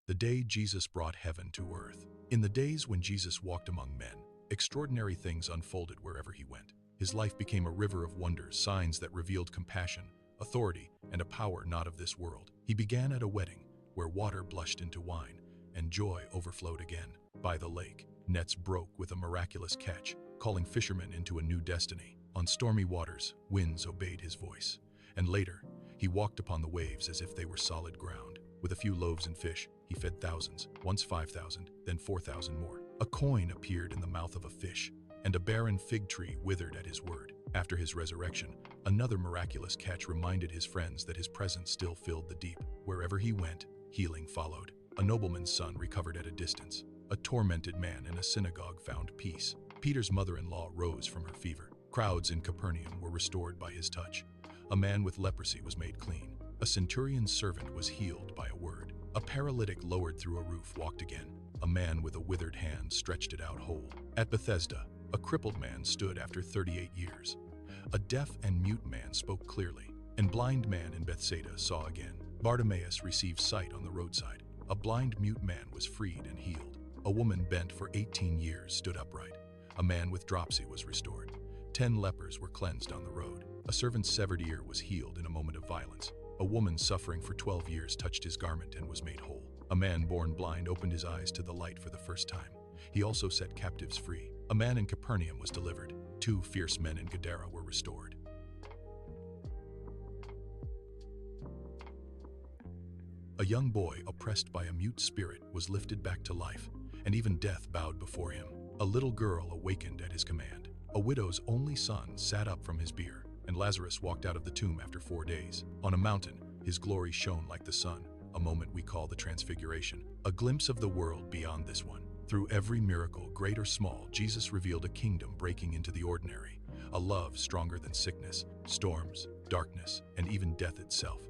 The day Jesus brought heaven to earth. In the days when Jesus walked among men, extraordinary things unfolded wherever he went. His life became a river of wonders, signs that revealed compassion, authority, and a power not of this world. He began at a wedding, where water blushed into wine, and joy overflowed again. By the lake, nets broke with a miraculous catch, calling fishermen into a new destiny. On stormy waters, winds obeyed his voice. And later, he walked upon the waves as if they were solid ground. With a few loaves and fish, he fed thousands, once 5,000, then 4,000 more. A coin appeared in the mouth of a fish, and a barren fig tree withered at his word. After his resurrection, another miraculous catch reminded his friends that his presence still filled the deep. Wherever he went, healing followed. A nobleman's son recovered at a distance. A tormented man in a synagogue found peace. Peter's mother-in-law rose from her fever. Crowds in Capernaum were restored by his touch. A man with leprosy was made clean. A centurion's servant was healed by a word. A paralytic lowered through a roof walked again. A man with a withered hand stretched it out whole. At Bethesda, a crippled man stood after 38 years. A deaf and mute man spoke clearly, and blind man in Bethsaida saw again. Bartimaeus received sight on the roadside. A blind mute man was freed and healed. A woman bent for 18 years stood upright. A man with dropsy was restored. 10 lepers were cleansed on the road. A servant's severed ear was healed in a moment of violence. A woman suffering for 12 years touched his garment and was made whole. A man born blind opened his eyes to the light for the first time. He also set captives free. A man in Capernaum was delivered. 2 fierce men in Gadara were restored. A young boy oppressed by a mute spirit was lifted back to life, and even death bowed before him. A little girl awakened at his command. A widow's only son sat up from his bier, and Lazarus walked out of the tomb after 4 days. On a mountain, his glory shone like the sun, a moment we call the Transfiguration, a glimpse of the world beyond this one. Through every miracle, great or small, Jesus revealed a kingdom breaking into the ordinary, a love stronger than sickness, storms, darkness, and even death itself.